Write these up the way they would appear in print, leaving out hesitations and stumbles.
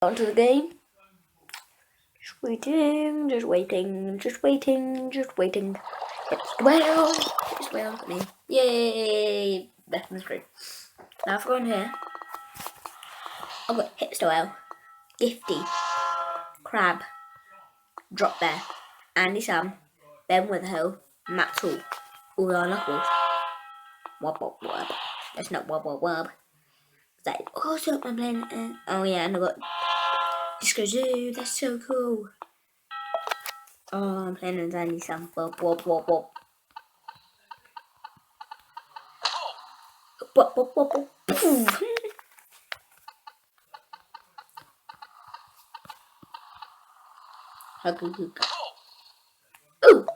onto the game. Just waiting, just waiting, just waiting, just waiting. It's the whale, it's the whale for me. Yay! Back on the screen. Now if I go in here, I've got hipster whale, Gifty, Crab, Drop Bear, Andy Sam, Ben Witherhill, Matt Tool, all our knuckles. Wob wob wob. That's not wob wob wob. That also I'm playing. Oh yeah, and I got Disco Zoo. That's so cool. Oh, I'm playing with Andy Sam. Wob wob wob wob. Wob wob wob wob. Ooh,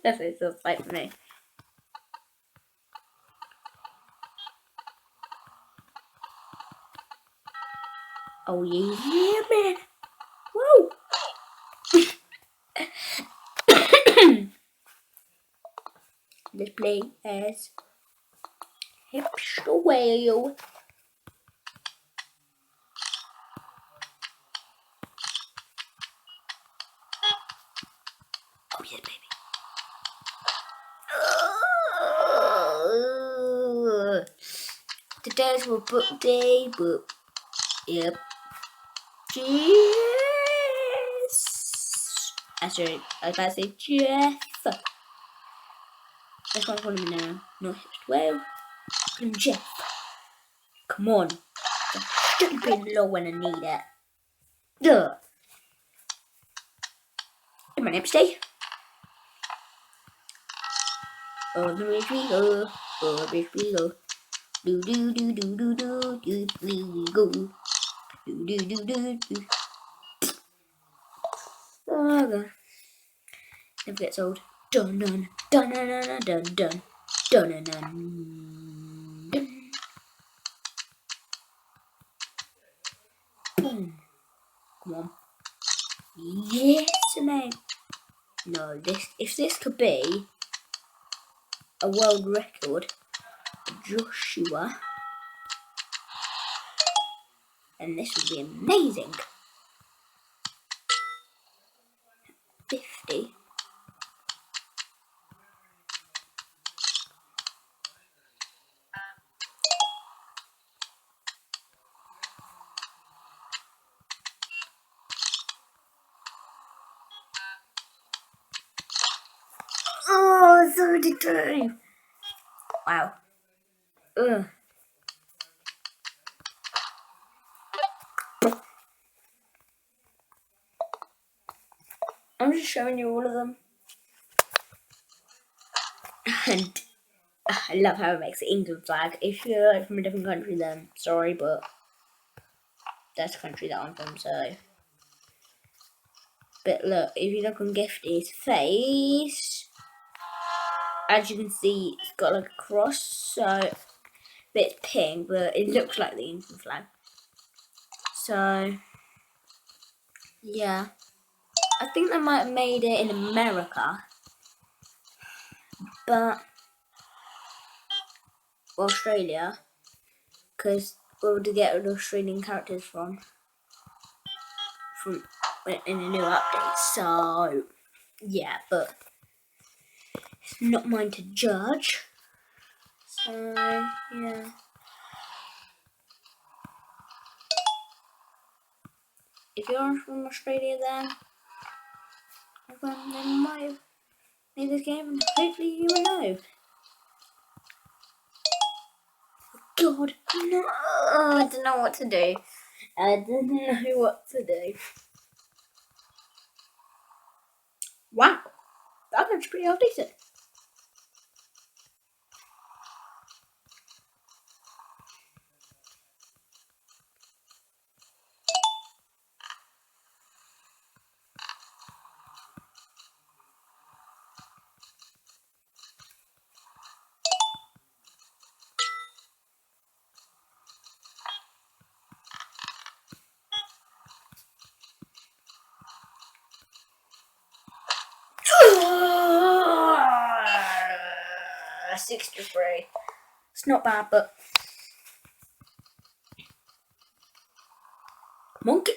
that's it. So fight for me. Oh yeah, man. Woo! Let's play as hipster whale. Oh yeah, baby. Today's my book day, but yep. Yes. Actually, I was about to say Jeff. That's what I'm calling him now. Not hipster whale. Call him Jeff. Come on. Don't be low when I need it. Duh. Come on, hipster. Oh, the rich we go. Oh, the rich we go. Do do do do do do do we go. Do do do do do. Oh god. Never gets old. Dun dun dun dun dun dun dun dun dun dun. Boom. Come on. Yes, mate. No, if this could be a world record, Joshua, and this would be amazing. 50. Oh, 32. Wow. Ugh. I'm just showing you all of them. And I love how it makes the England flag. If you're like from a different country, then sorry, but that's the country that I'm from, so. But look, if you look on Gifty's face, as you can see, it's got like a cross, so it's pink, but it looks like the England flag. So, yeah. I think they might have made it in America, but Australia, because where would you get the Australian characters from in a new update? So, yeah, but it's not mine to judge. So, yeah. If you're from Australia, then they might have made this game, and hopefully you will know. God, no! I don't know what to do. I don't know what to do. Wow, that looks pretty half decent. Uh, 63. It's not bad, but monkey.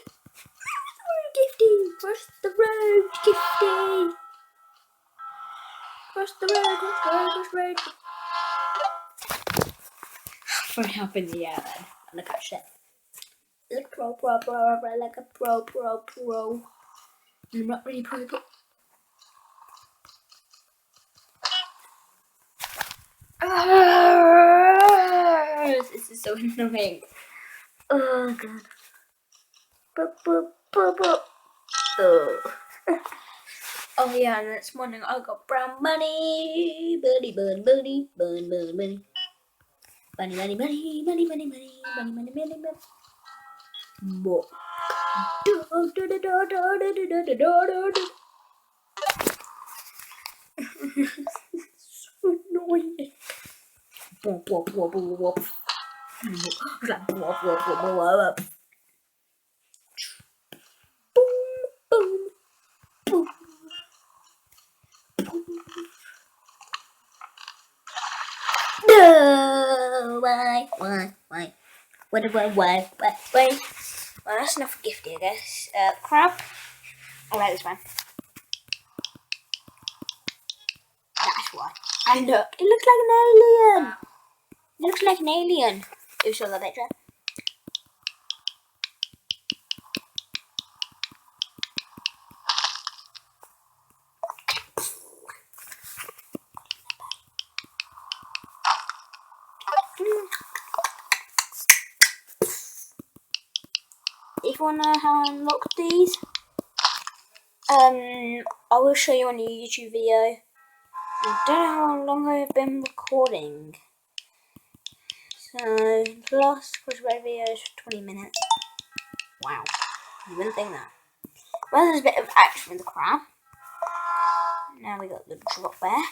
Cross the road, Gifty. Cross the road, cross the road. What happened? Yeah, then. I'm gonna catch it. Like pro, like a pro. I'm not really pro, but. This is so annoying. Oh god. Oh yeah, and this morning I got brown money. Bunny. Money. More. So annoying. No, why? Why? Well, that's enough for Gifty, I guess. Crab. I like this one. That's why. And look, it looks like an alien. It looks like an alien. You saw that picture? If you wanna know how I unlock these, I will show you on a YouTube video. I don't know how long I've been recording. So the last video is 20 minutes. Wow, you wouldn't think that. Well, there's a bit of action with the crab. Now we got the drop bear.